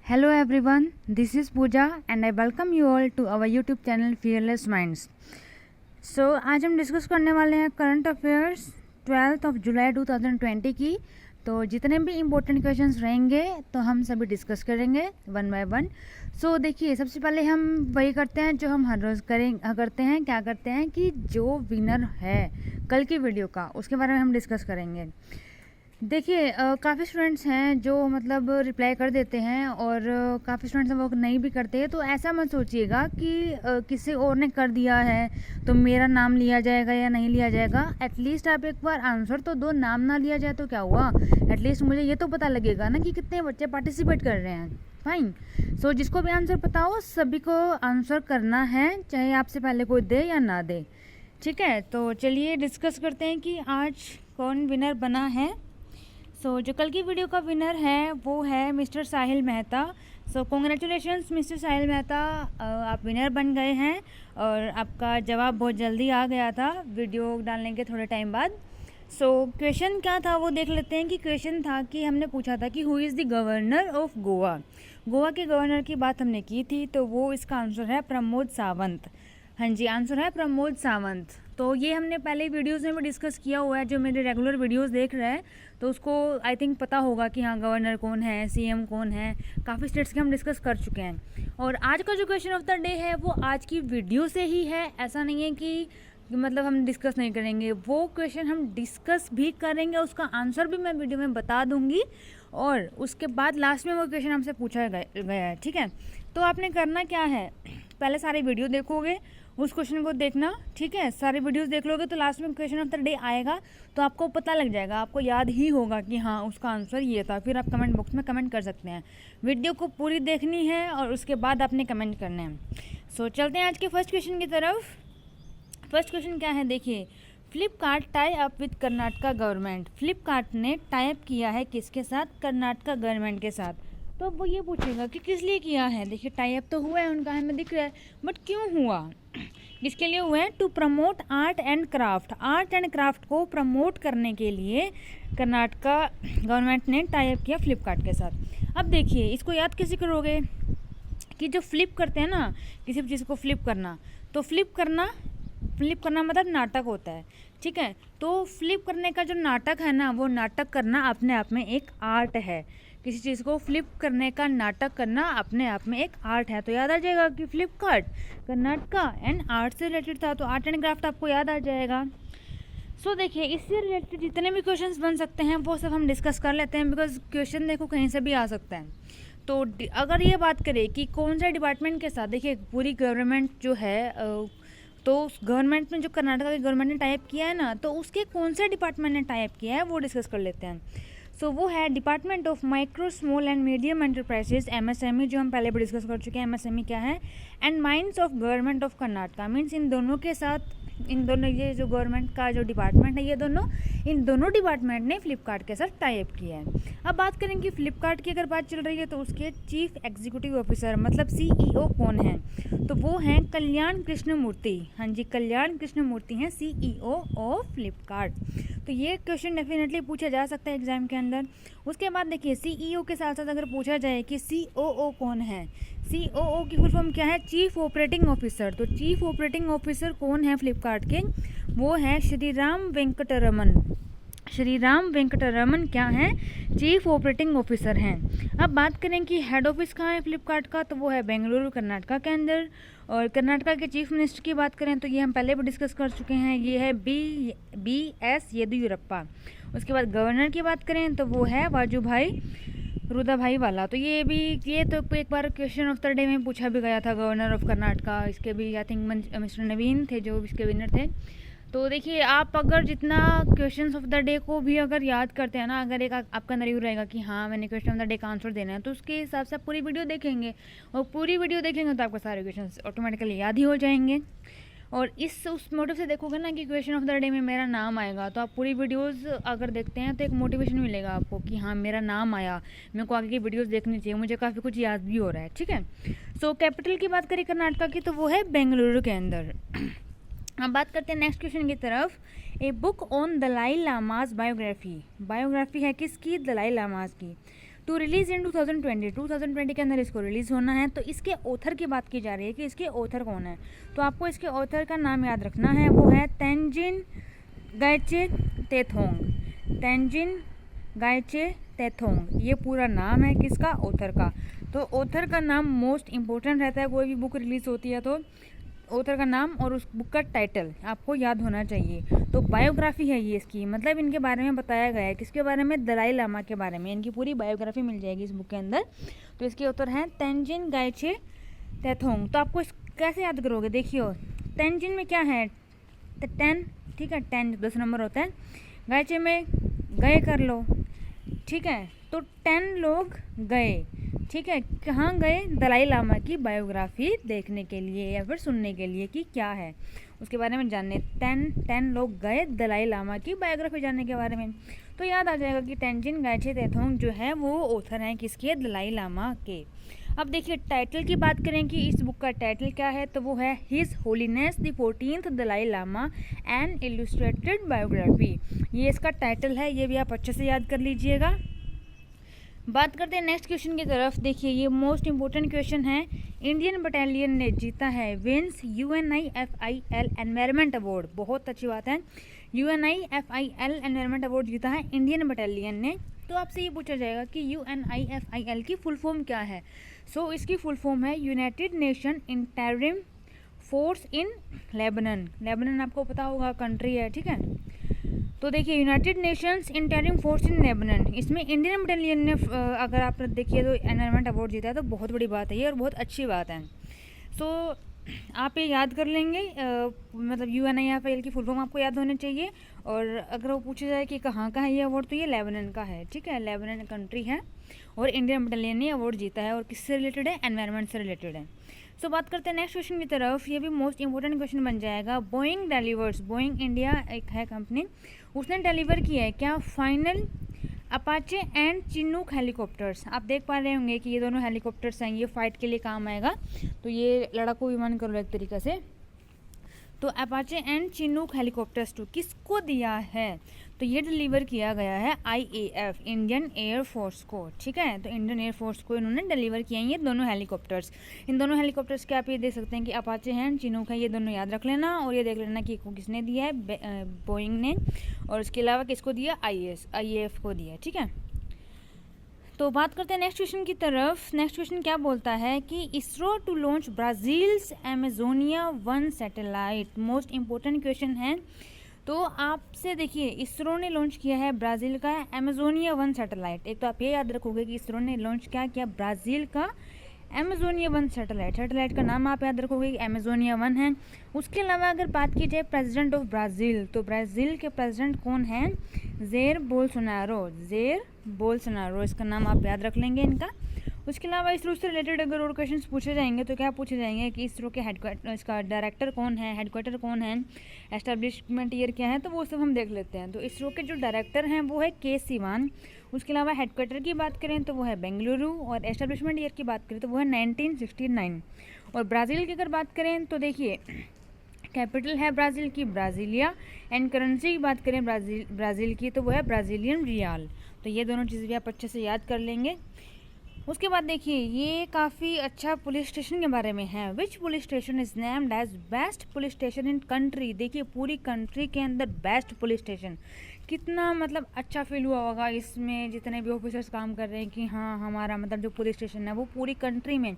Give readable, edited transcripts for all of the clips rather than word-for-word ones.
Hello everyone, this is Pooja and I welcome you all to our YouTube channel Fearless Minds. So आज हम discuss करने वाले हैं current affairs 12 जुलाई 2020 की। तो जितने भी इम्पोर्टेंट क्वेश्चंस रहेंगे तो हम सभी डिस्कस करेंगे वन बाय वन। सो देखिए, सबसे पहले हम वही करते हैं जो हम हर रोज़ करते हैं। क्या करते हैं कि जो विनर है कल की वीडियो का उसके बारे में हम डिस्कस करेंगे। देखिए, काफ़ी स्टूडेंट्स हैं जो मतलब रिप्लाई कर देते हैं और काफ़ी स्टूडेंट्स हैं वो नहीं भी करते हैं। तो ऐसा मत सोचिएगा कि किसी और ने कर दिया है तो मेरा नाम लिया जाएगा या नहीं लिया जाएगा। एटलीस्ट आप एक बार आंसर तो दो, नाम ना लिया जाए तो क्या हुआ, एटलीस्ट मुझे ये तो पता लगेगा ना कि कितने बच्चे पार्टिसिपेट कर रहे हैं। फाइन। सो जिसको भी आंसर पता हो सभी को आंसर करना है, चाहे आपसे पहले कोई दे या ना दे। ठीक है, तो चलिए डिस्कस करते हैं कि आज कौन विनर बना है। सो जो कल की वीडियो का विनर है वो है मिस्टर साहिल मेहता। सो कॉन्ग्रेचुलेशंस मिस्टर साहिल मेहता, आप विनर बन गए हैं और आपका जवाब बहुत जल्दी आ गया था वीडियो डालने के थोड़े टाइम बाद। सो क्वेश्चन क्या था वो देख लेते हैं। कि क्वेश्चन था कि हमने पूछा था कि who is the governor of Goa. Goa के गवर्नर की बात हमने की थी, तो वो इसका आंसर है प्रमोद सावंत। हाँ जी, आंसर है प्रमोद सावंत। तो ये हमने पहले वीडियोस में भी डिस्कस किया हुआ है। जो मेरे रेगुलर वीडियोस देख रहे हैं तो उसको आई थिंक पता होगा कि हाँ गवर्नर कौन है, सीएम कौन है। काफ़ी स्टेट्स के हम डिस्कस कर चुके हैं। और आज का जो क्वेश्चन ऑफ द डे है वो आज की वीडियो से ही है। ऐसा नहीं है कि मतलब हम डिस्कस नहीं करेंगे, वो क्वेश्चन हम डिस्कस भी करेंगे, उसका आंसर भी मैं वीडियो में बता दूंगी और उसके बाद लास्ट में वो क्वेश्चन हमसे पूछा गया है। ठीक है, तो आपने करना क्या है, पहले सारी वीडियो देखोगे, उस क्वेश्चन को देखना। ठीक है, सारी वीडियोस देख लोगे तो लास्ट में क्वेश्चन ऑफ द डे आएगा तो आपको पता लग जाएगा, आपको याद ही होगा कि हाँ उसका आंसर ये था। फिर आप कमेंट बॉक्स में कमेंट कर सकते हैं। वीडियो को पूरी देखनी है और उसके बाद आपने कमेंट करने हैं। सो चलते हैं आज के फर्स्ट क्वेश्चन की तरफ। फर्स्ट क्वेश्चन क्या है, देखिए, Flipkart tie up with Karnataka government. Flipkart ने टाई अप किया है किसके साथ, कर्नाटका गवर्नमेंट के साथ। तो वो ये पूछेगा कि किस लिए किया है। देखिए, टाई अप तो हुआ है, उनका हमें दिख रहा है, बट क्यों हुआ, किसके लिए हुआ है। To promote art and craft. Art and craft को प्रमोट करने के लिए कर्नाटका गवर्नमेंट ने टाई अप किया फ्लिपकार्ट के साथ। अब देखिए, इसको याद कैसे करोगे कि जो फ्लिप करते हैं ना, किसी भी चीज़ को फ्लिप करना, तो फ्लिप करना मतलब नाटक होता है। ठीक है, तो फ्लिप करने का जो नाटक है ना, वो नाटक करना अपने आप में एक आर्ट है। किसी चीज़ को फ्लिप करने का नाटक करना अपने आप में एक आर्ट है। तो याद आ जाएगा कि फ्लिपकार्ट कर्नाटका एंड आर्ट से रिलेटेड था, तो आर्ट एंड क्राफ्ट आपको याद आ जाएगा। सो देखिए, इससे रिलेटेड जितने भी क्वेश्चंस बन सकते हैं वो सब हम डिस्कस कर लेते हैं, बिकॉज क्वेश्चन देखो कहीं से भी आ सकता है। तो अगर ये बात करें कि कौन सा डिपार्टमेंट के साथ, देखिए पूरी गवर्नमेंट जो है, तो गवर्नमेंट में जो कर्नाटका की गवर्नमेंट ने टाइप किया है ना, तो उसके कौन से डिपार्टमेंट ने टाइप किया है वो डिस्कस कर लेते हैं। सो वो है department of micro small and medium enterprises, MSME, जो हम पहले भी डिस्कस कर चुके हैं एमएसएमई क्या है, and mines of government of Karnataka. Means in दोनों के साथ, इन दोनों, ये जो गवर्नमेंट का जो डिपार्टमेंट है, ये दोनों, इन दोनों डिपार्टमेंट ने फ्लिपकार्ट के साथ टाई अप किया है। अब बात करें कि फ्लिपकार्ट की अगर बात चल रही है तो उसके चीफ एग्जीक्यूटिव ऑफिसर मतलब सीईओ कौन है, तो वो हैं कल्याण कृष्णमूर्ति। हाँ जी, कल्याण कृष्णमूर्ति हैं सीईओ ऑफ फ्लिपकार्ट। तो ये क्वेश्चन डेफिनेटली पूछा जा सकता है एग्जाम के अंदर। उसके बाद देखिए, सीईओ के साथ साथ अगर पूछा जाए कि सीओओ कौन है, सीओओ की फुल फॉर्म क्या है, चीफ ऑपरेटिंग ऑफिसर। तो चीफ ऑपरेटिंग ऑफिसर कौन है फ्लिपकार्ट के, वो है श्रीराम वेंकटरमन। श्रीराम वेंकटरमन क्या है, चीफ ऑपरेटिंग ऑफिसर हैं। अब बात करें कि हेड ऑफिस कहाँ है फ्लिपकार्ट का, तो वो है बेंगलुरु कर्नाटका के अंदर। और कर्नाटका के चीफ मिनिस्टर की बात करें तो ये हम पहले भी डिस्कस कर चुके हैं, ये है BS येदियुरप्पा। उसके बाद गवर्नर की बात करें तो वो है वाजूभाई रुदाभाई वाला। तो ये तो एक बार क्वेश्चन ऑफ द डे में पूछा भी गया था, गवर्नर ऑफ कर्नाटका। इसके भी आई थिंक मिस्टर नवीन थे जो इसके विनर थे। तो देखिए, आप अगर जितना क्वेश्चंस ऑफ द डे को भी अगर याद करते हैं ना, अगर एक आपका अंदर यूँ रहेगा कि हाँ मैंने क्वेश्चन ऑफ द डे का आंसर देना है, तो उसके हिसाब से आप पूरी वीडियो देखेंगे और पूरी वीडियो देखेंगे तो आपको सारे क्वेश्चंस ऑटोमेटिकली याद ही हो जाएंगे। और उस मोटिव से देखोगे ना कि क्वेश्चन ऑफ द डे में मेरा नाम आएगा, तो आप पूरी वीडियोस अगर देखते हैं तो एक मोटिवेशन मिलेगा आपको कि हाँ मेरा नाम आया, मेरे को आगे की वीडियोस देखनी चाहिए, मुझे काफ़ी कुछ याद भी हो रहा है। ठीक है, सो कैपिटल की बात करें कर्नाटका की तो वो है बेंगलुरु के अंदर। अब बात करते हैं नेक्स्ट क्वेश्चन की तरफ। A book on Dalai Lama's biography. Biography है किसकी, दलाई लामाज की। टू रिलीज़ इन 2020 के अंदर इसको रिलीज़ होना है। तो इसके ऑथर की बात की जा रही है कि इसके ऑथर कौन है। तो आपको इसके ऑथर का नाम याद रखना है, वो है तेंजिन गायचे तेथोंग। तेंजिन गायचे तेथोंग, ये पूरा नाम है किसका, ऑथर का। तो ऑथर का नाम मोस्ट इम्पोर्टेंट रहता है, कोई भी बुक रिलीज़ होती है तो ऑथर का नाम और उस बुक का टाइटल आपको याद होना चाहिए। तो बायोग्राफी है ये इसकी, मतलब इनके बारे में बताया गया है, किसके बारे में, दलाई लामा के बारे में। इनकी पूरी बायोग्राफी मिल जाएगी इस बुक के अंदर। तो इसके ऑथर हैं तेंजिन गायचे तेथोंग। तो आपको कैसे याद करोगे, देखियो तेंजिन में क्या है, 10, ठीक है, 10 10 नंबर होता है। गायचे में गए कर लो, ठीक है, तो 10 लोग गए, ठीक है, कहाँ गए, दलाई लामा की बायोग्राफी देखने के लिए या फिर सुनने के लिए कि क्या है उसके बारे में जानने। 10 लोग गए दलाई लामा की बायोग्राफी जानने के बारे में। तो याद आ जाएगा कि तेंजिन गायचे तेथोंग जो है वो ऑथर हैं किसके, दलाई लामा के। अब देखिए टाइटल की बात करें कि इस बुक का टाइटल क्या है, तो वो है his holiness the 14th Dalai Lama an illustrated biography. ये इसका टाइटल है, ये भी आप अच्छे से याद कर लीजिएगा। बात करते हैं नेक्स्ट क्वेश्चन की तरफ। देखिए ये मोस्ट इंपॉर्टेंट क्वेश्चन है। इंडियन बटालियन ने जीता है, विंस UNIFIL एनवायरमेंट अवार्ड। बहुत अच्छी बात है, UNIFIL एनवायरमेंट अवार्ड जीता है इंडियन बटालियन ने। तो आपसे ये पूछा जाएगा कि UNIFIL की फुल फॉर्म क्या है। सो इसकी फुल फॉर्म है United nation interim force in Lebanon. Lebanon आपको पता होगा कंट्री है, ठीक है। तो देखिए United Nations interim force in Lebanon, इसमें इंडियन बटालियन ने अगर आप देखिए तो एनवायरमेंट अवार्ड जीता है, तो बहुत बड़ी बात है ये और बहुत अच्छी बात है। सो आप ये याद कर लेंगे, मतलब UNIFIL की फुल फॉर्म आपको याद होनी चाहिए। और अगर वो पूछा जाए कि कहाँ का है ये अवार्ड, तो ये लेबनन का है, ठीक है, लेबनन कंट्री है और इंडियन बटालियन ने अवार्ड जीता है और किससे रिलेटेड है, एनवायरमेंट से रिलेटेड है। सो बात करते हैं नेक्स्ट क्वेश्चन की तरफ। ये भी मोस्ट इंपॉर्टेंट क्वेश्चन बन जाएगा। बोइंग डिलीवर्स, बोइंग इंडिया एक है कंपनी, उसने डिलीवर किया है क्या, final Apache and Chinook helicopters. आप देख पा रहे होंगे कि ये दोनों हेलीकॉप्टर्स हैं, ये फाइट के लिए काम आएगा। तो ये लड़ाकू विमान कर लो एक तरीके से। तो अपाचे एंड चिनूक हेलीकॉप्टर्स 2 किसको दिया है, तो ये डिलीवर किया गया है IAF इंडियन एयर फोर्स को, ठीक है। तो इंडियन एयर फोर्स को इन्होंने डिलीवर किया है ये दोनों हेलीकॉप्टर्स। इन दोनों हेलीकॉप्टर्स के आप ये देख सकते हैं कि अपाचे हैं, चिनूक है, ये दोनों याद रख लेना। और ये देख लेना कि किसने दिया है, बोइंग ने। और उसके अलावा किसको दिया, IAF को दिया, ठीक है। तो बात करते हैं नेक्स्ट क्वेश्चन की तरफ। नेक्स्ट क्वेश्चन क्या बोलता है कि ISRO to launch Brazil's Amazonia 1 satellite. Most important question है। तो आपसे देखिए इसरो ने लॉन्च किया है ब्राज़ील का अमेजोनिया 1 सैटेलाइट। एक तो आप ये याद रखोगे कि इसरो ने लॉन्च क्या किया, ब्राज़ील का अमेजोनिया 1 सैटेलाइट। सैटेलाइट का नाम आप याद रखोगे कि अमेजोनिया 1 है। उसके अलावा अगर बात की जाए प्रेसिडेंट ऑफ ब्राज़ील, तो ब्राज़ील के प्रेसिडेंट कौन हैं, जेर बोल्सोनारो, इसका नाम आप याद रख लेंगे इनका। उसके अलावा इसरो से रिलेटेड अगर और क्वेश्चन पूछे जाएंगे तो क्या पूछे जाएंगे कि इसरो के हेडक्वार्टर, इसका डायरेक्टर कौन है, हेडक्वार्टर कौन है, एस्टेब्लिशमेंट ईयर क्या है, तो वो सब हम देख लेते हैं। तो इसरो के जो डायरेक्टर हैं वो है के सिवान। उसके अलावा हेडक्वार्टर की बात करें तो वो है बेंगलुरु, और एस्टेब्लिशमेंट ईयर की बात करें तो वो है 1969। और ब्राज़ील की अगर बात करें तो देखिए कैपिटल है ब्राज़ील की ब्राज़ीलिया, एंड करेंसी की बात करें ब्राज़ील की तो वो है ब्राज़ीलियन रियाल। तो ये दोनों चीज़ें भी आप अच्छे से याद कर लेंगे। उसके बाद देखिए ये काफ़ी अच्छा पुलिस स्टेशन के बारे में है। Which police station is named as best police station in country. देखिए पूरी कंट्री के अंदर बेस्ट पुलिस स्टेशन, कितना मतलब अच्छा फील हुआ होगा इसमें जितने भी ऑफिसर्स काम कर रहे हैं कि हाँ हमारा मतलब जो पुलिस स्टेशन है वो पूरी कंट्री में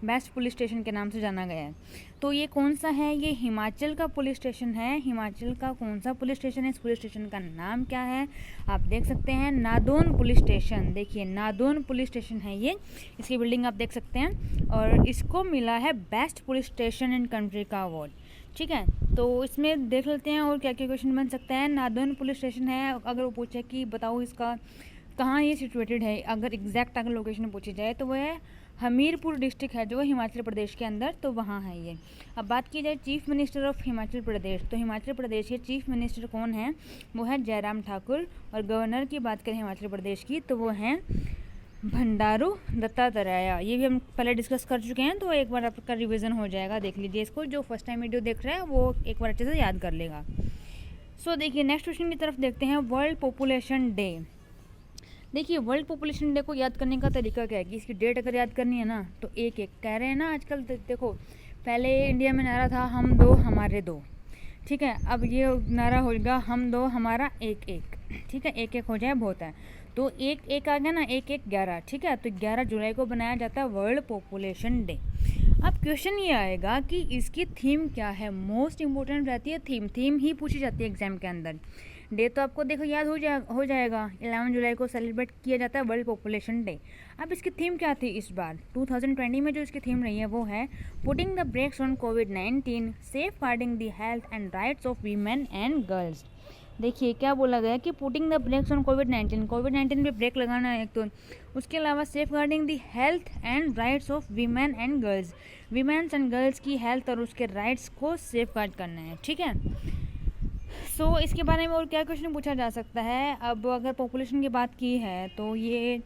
बेस्ट पुलिस स्टेशन के नाम से जाना गया है। तो ये कौन सा है, ये हिमाचल का पुलिस स्टेशन है। हिमाचल का कौन सा पुलिस स्टेशन है, इस पुलिस स्टेशन का नाम क्या है, आप देख सकते हैं नादौन पुलिस स्टेशन। देखिए नादौन पुलिस स्टेशन है ये, इसकी बिल्डिंग आप देख सकते हैं, और इसको मिला है best police station in country का अवार्ड, ठीक है। तो इसमें देख लेते हैं और क्या क्या क्वेश्चन बन सकता है। नादौन पुलिस स्टेशन है, अगर वो पूछे कि बताओ इसका कहाँ ये सिचुएटेड है, अगर एग्जैक्ट अगर लोकेशन पूछी जाए तो वो है हमीरपुर डिस्ट्रिक्ट है जो हिमाचल प्रदेश के अंदर, तो वहाँ है ये। अब बात की जाए chief minister of Himachal Pradesh, तो हिमाचल प्रदेश के चीफ मिनिस्टर कौन है, वो है जयराम ठाकुर। और गवर्नर की बात करें हिमाचल प्रदेश की तो वो हैं भंडारू दत्तात्रेय। ये भी हम पहले डिस्कस कर चुके हैं, तो एक बार आपका रिवीजन हो जाएगा, देख लीजिए इसको। जो फर्स्ट टाइम वीडियो देख रहा है वो एक बार अच्छे से याद कर लेगा। सो देखिए नेक्स्ट क्वेश्चन की तरफ देखते हैं। वर्ल्ड पॉपुलेशन डे, देखिए वर्ल्ड पॉपुलेशन डे को याद करने का तरीका क्या है कि इसकी डेट अगर याद करनी है ना तो एक एक कह रहे हैं ना आजकल। देखो पहले इंडिया में नारा था हम दो हमारे दो, ठीक है, अब ये नारा होगा हम दो हमारा एक एक, ठीक है, एक एक हो जाए बहुत है, तो एक एक आ गया ना, एक एक 11, ठीक है, तो 11 जुलाई को बनाया जाता है वर्ल्ड पॉपुलेशन डे। अब क्वेश्चन ये आएगा कि इसकी थीम क्या है, मोस्ट इम्पोर्टेंट रहती है थीम ही पूछी जाती है एग्जाम के अंदर। डे तो आपको देखो याद हो जाएगा 11 जुलाई को सेलिब्रेट किया जाता है वर्ल्ड पॉपुलेशन डे। अब इसकी थीम क्या थी इस बार 2020 में, जो इसकी थीम रही है वो है पुटिंग द ब्रेक्स ऑन कोविड-19, safeguarding the health and rights of women and girls. देखिए क्या बोला गया कि पुटिंग द ब्रेक्स ऑन कोविड-19 पे ब्रेक लगाना है एक तो, उसके अलावा safeguarding the health and rights of women and girls, women's and girls की हेल्थ और उसके राइट्स को सेफ गार्ड करना है, ठीक है। सो इसके बारे में और क्या क्वेश्चन पूछा जा सकता है। अब अगर पॉपुलेशन की बात की है तो ये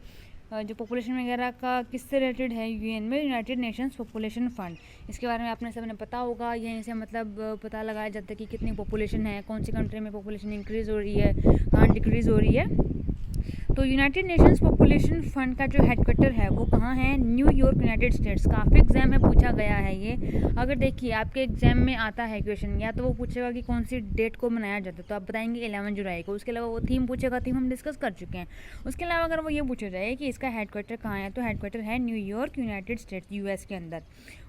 जो पॉपुलेशन वगैरह का किससे रिलेटेड है, यूएन में यूनाइटेड नेशंस पॉपुलेशन फ़ंड, इसके बारे में आपने सबने पता होगा। यहीं से मतलब पता लगाया जाता है कि कितनी पॉपुलेशन है, कौन सी कंट्री में पॉपुलेशन इंक्रीज़ हो रही है, कहाँ डिक्रीज़ हो रही है। तो यूनाइटेड नेशंस पॉपुलेशन फ़ंड का जो हेडक्वार्टर है वो कहाँ है, न्यूयॉर्क, यूनाइटेड स्टेट्स। काफ़ी एग्जाम में पूछा गया है ये। अगर देखिए आपके एग्जाम में आता है क्वेश्चन, या तो वो पूछेगा कि कौन सी डेट को मनाया जाता है, तो आप बताएंगे 11 जुलाई को। उसके अलावा वो थीम पूछेगा, थीम हम डिस्कस कर चुके हैं। उसके अलावा अगर वो ये पूछा जाए कि इसका हेडक्वार्टर कहाँ है, तो हेडक्वार्टर है न्यूयॉर्क, यूनाइटेड स्टेट्स, यूएस के अंदर।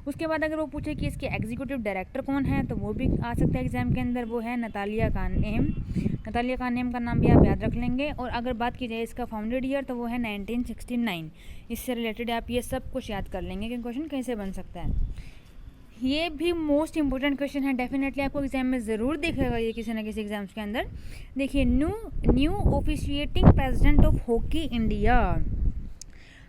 उसके बाद अगर वो पूछे कि इसके एग्जीक्यूटिव डायरेक्टर कौन है, तो वो भी आ सकता है एग्जाम के अंदर, वो है नतालिया कानेम। नतालिया कानेम का नाम भी आप याद रख लेंगे। और अगर बात की जाए इसका फाउंडेड ईयर, तो वो है 1969। इससे रिलेटेड आप ये सब कुछ याद कर लेंगे कि क्वेश्चन कैसे बन सकता है। ये भी मोस्ट इंपॉर्टेंट क्वेश्चन है, डेफिनेटली आपको एग्जाम में ज़रूर दिखेगा ये किसी ना किसी एग्जाम्स के अंदर। देखिए new officiating president of hockey India.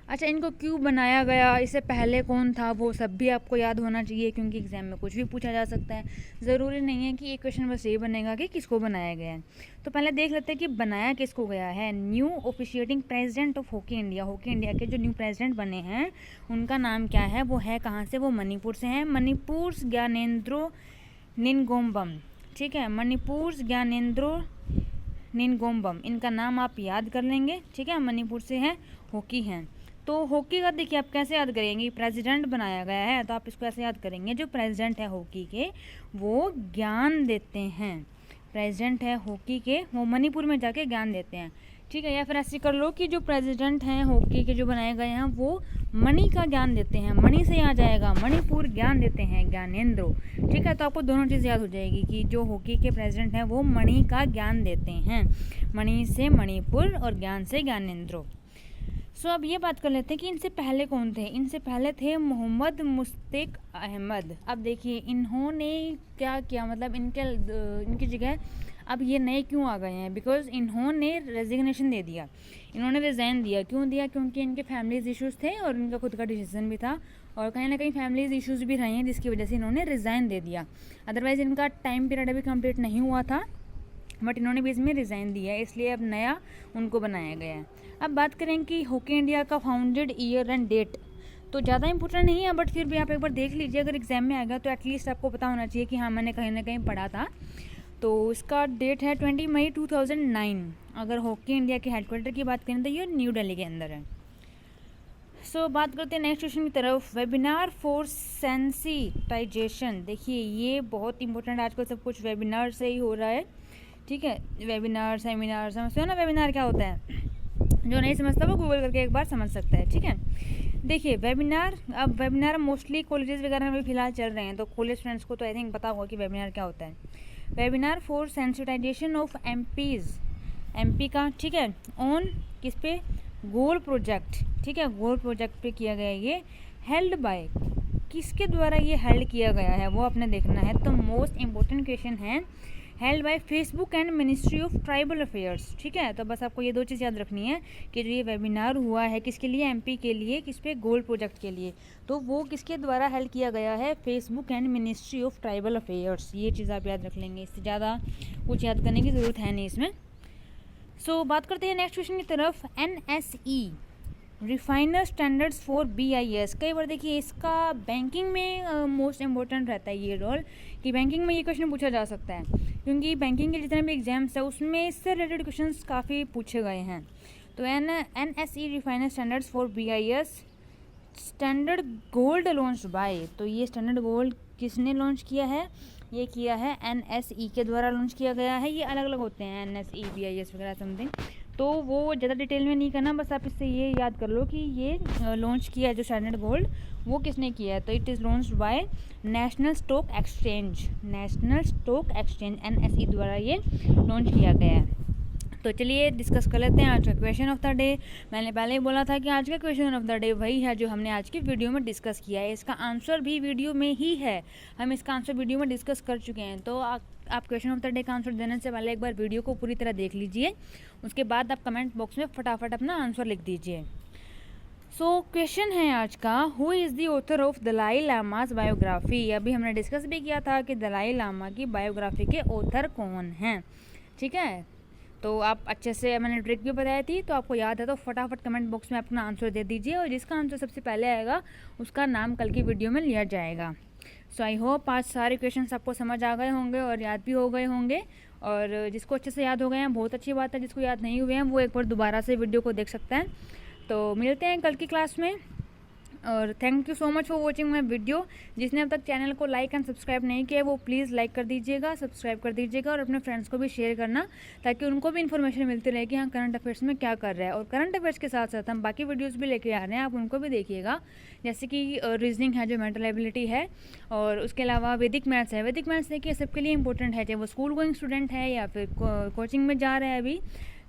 अच्छा, इनको क्यों बनाया गया, इससे पहले कौन था, वो सब भी आपको याद होना चाहिए, क्योंकि एग्जाम में कुछ भी पूछा जा सकता है। ज़रूरी नहीं है कि एक क्वेश्चन बस ये बनेगा कि किसको बनाया गया है। तो पहले देख लेते हैं कि बनाया किसको गया है। New officiating president of hockey India, hockey India के जो न्यू प्रेसिडेंट बने हैं उनका नाम क्या है, वो है कहाँ से, वो मणिपुर से हैं, मणिपुर ज्ञानेंद्रो निनगोम्बम, ठीक है, मणिपुर ज्ञानेंद्रो निनगोम्बम, इनका नाम आप याद कर लेंगे, ठीक है। मणिपुर से हैं, हॉकी हैं। तो हॉकी का देखिए आप कैसे याद करेंगे, प्रेसिडेंट बनाया गया है तो आप इसको ऐसे याद करेंगे, जो प्रेसिडेंट है हॉकी के वो ज्ञान देते हैं, प्रेसिडेंट है हॉकी के वो मणिपुर में जाके ज्ञान देते हैं, ठीक है। या फिर ऐसे कर लो कि जो प्रेसिडेंट हैं हॉकी के जो बनाए गए हैं वो मणि का ज्ञान देते हैं, मणि से आ जाएगा, मणिपुर ज्ञान देते हैं, ज्ञानेंद्रो, ठीक है। तो आपको दोनों चीज़ याद हो जाएगी कि जो हॉकी के प्रेसिडेंट हैं वो मणि का ज्ञान देते हैं, मणि से मणिपुर और ज्ञान से ज्ञानेंद्रो। सो अब ये बात कर लेते हैं कि इनसे पहले कौन थे। इनसे पहले थे मोहम्मद मुश्ताक अहमद। अब देखिए इन्होंने क्या किया, मतलब इनकी जगह अब ये नए क्यों आ गए हैं, बिकॉज इन्होंने रेजिग्नेशन दे दिया, इन्होंने रिज़ाइन दिया। क्यों दिया, क्योंकि इनके फैमिलीज इश्यूज़ थे और इनका खुद का डिसीजन भी था, और कहीं ना कहीं फैमिलीज इश्यूज़ भी रहे हैं जिसकी वजह से इन्होंने रिज़ाइन दे दिया। अदरवाइज़ इनका टाइम पीरियड अभी कंप्लीट नहीं हुआ था, बट इन्होंने भी इसमें रिज़ाइन दिया है, इसलिए अब नया उनको बनाया गया है। अब बात करें कि हॉकी इंडिया का फाउंडेड ईयर एंड डेट, तो ज़्यादा इंपॉर्टेंट नहीं है, बट फिर भी आप एक बार देख लीजिए, अगर एग्जाम में आएगा तो एटलीस्ट आपको पता होना चाहिए कि हाँ मैंने कहीं ना कहीं पढ़ा था। तो इसका डेट है 20 मई 2009। अगर हॉकी इंडिया के हेडक्वार्टर की बात करें तो ये न्यू दिल्ली के अंदर है। सो बात करते हैं नेक्स्ट क्वेश्चन की तरफ, वेबिनार फॉर सेंसिटाइजेशन। देखिए ये बहुत इंपॉर्टेंट, आजकल सब कुछ वेबिनार से ही हो रहा है, ठीक है। वेबिनार, सेमिनार, समझते हो ना वेबिनार क्या होता है, जो नहीं समझता वो गूगल करके एक बार समझ सकता है, ठीक है। देखिए वेबिनार, अब वेबिनार मोस्टली कॉलेजेस वगैरह में भी फिलहाल चल रहे हैं, तो कॉलेज फ्रेंड्स को तो आई थिंक पता होगा कि वेबिनार क्या होता है। Webinar for sensitization of MP का, ठीक है, ऑन किस पे, गोल प्रोजेक्ट, ठीक है, गोल प्रोजेक्ट पे किया गया। ये हेल्ड बाय, किसके द्वारा ये हेल्ड किया गया है वो आपने देखना है। तो मोस्ट इम्पोर्टेंट क्वेश्चन है, held by Facebook and ministry of tribal affairs, ठीक है। तो बस आपको ये दो चीज़ याद रखनी है कि जो ये वेबिनार हुआ है किसके लिए, एमपी के लिए, किस पे, गोल्ड प्रोजेक्ट के लिए, तो वो किसके द्वारा हेल्ड किया गया है, Facebook and ministry of tribal affairs. ये चीज़ आप याद रख लेंगे, इससे ज़्यादा कुछ याद करने की ज़रूरत है नहीं इसमें। सो बात करते हैं नेक्स्ट क्वेश्चन की तरफ, NSE refiner standards for BIS। कई बार देखिए इसका बैंकिंग में मोस्ट इम्पोर्टेंट रहता है ये रोल, कि बैंकिंग में ये क्वेश्चन पूछा जा सकता है, क्योंकि बैंकिंग के जितने भी एग्जाम्स है उसमें इससे रिलेटेड क्वेश्चंस काफ़ी पूछे गए हैं। तो NSE refiner standards for BIS standard gold launch by, तो ये स्टैंडर्ड गोल्ड किसने लॉन्च किया है? ये किया है NSE के द्वारा लॉन्च किया गया है। ये अलग अलग होते हैं NSE BIS वगैरह समथिंग, तो वो ज़्यादा डिटेल में नहीं करना, बस आप इससे ये याद कर लो कि ये लॉन्च किया है जो स्टैंडर्ड गोल्ड वो किसने किया है। तो it is launched by national stock exchange, NSE द्वारा ये लॉन्च किया गया है। तो चलिए डिस्कस कर लेते हैं आज का क्वेश्चन ऑफ द डे। मैंने पहले ही बोला था कि आज का क्वेश्चन ऑफ द डे वही है जो हमने आज की वीडियो में डिस्कस किया है। इसका आंसर भी वीडियो में ही है, हम इसका आंसर वीडियो में डिस्कस कर चुके हैं। तो आप क्वेश्चन ऑफ द डे का आंसर देने से पहले एक बार वीडियो को पूरी तरह देख लीजिए, उसके बाद आप कमेंट बॉक्स में फटाफट अपना आंसर लिख दीजिए। सो क्वेश्चन है आज का, who is the author of Dalai Lama's biography. अभी हमने डिस्कस भी किया था कि दलाई लामा की बायोग्राफी के ऑथर कौन हैं, ठीक है। तो आप अच्छे से, मैंने ट्रिक भी बताई थी, तो आपको याद है तो फटाफट कमेंट बॉक्स में अपना आंसर दे दीजिए, और जिसका आंसर सबसे पहले आएगा उसका नाम कल की वीडियो में लिया जाएगा। सो आई होप आज सारे क्वेश्चंस आपको समझ आ गए होंगे और याद भी हो गए होंगे, और जिसको अच्छे से याद हो गए हैं बहुत अच्छी बात है, जिसको याद नहीं हुए हैं वो एक बार दोबारा से वीडियो को देख सकते हैं। तो मिलते हैं कल की क्लास में, और thank you so much for watching my video. जिसने अब तक चैनल को लाइक एंड सब्सक्राइब नहीं किया वो प्लीज़ लाइक कर दीजिएगा, सब्सक्राइब कर दीजिएगा, और अपने फ्रेंड्स को भी शेयर करना, ताकि उनको भी इन्फॉर्मेशन मिलती रहे कि हाँ करंट अफेयर्स में क्या कर रहा है। और करंट अफेयर्स के साथ साथ हम बाकी वीडियोज़ भी लेके आ रहे हैं, आप उनको भी देखिएगा, जैसे कि रीजनिंग है, जो मेंटल एबिलिटी है, और उसके अलावा वैदिक मैथ्स है। वैदिक मैथ्स देखिए सबके लिए इंपॉर्टेंट है, चाहे वो स्कूल गोइंग स्टूडेंट है या फिर कोचिंग में जा रहा है अभी,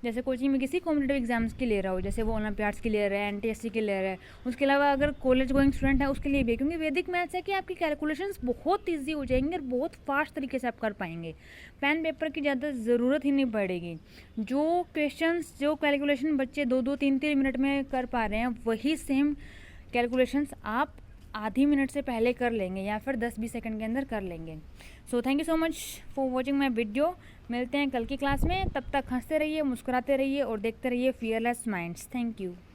जैसे कोचिंग में किसी कॉम्पिटेटिव एग्जाम्स के ले रहा हो, जैसे वो ओलंपियाड्स के ले रहा है, NTSC के ले रहा है। उसके अलावा अगर कॉलेज गोइंग स्टूडेंट है उसके लिए भी, क्योंकि वैदिक मैथ्स है कि आपकी कैलकुलेशंस बहुत ईजी हो जाएंगे और बहुत फास्ट तरीके से आप कर पाएंगे, पेन पेपर की ज़्यादा ज़रूरत ही नहीं पड़ेगी। जो क्वेश्चंस, जो कैलकुलेशन बच्चे 2-2, 3-3 मिनट में कर पा रहे हैं, वही सेम कैलकुलेशंस आप आधी मिनट से पहले कर लेंगे या फिर 10-20 सेकंड के अंदर कर लेंगे। So thank you so much for watching my video. मिलते हैं कल की क्लास में, तब तक हंसते रहिए, मुस्कुराते रहिए और देखते रहिए फियरलेस माइंड्स। Thank you.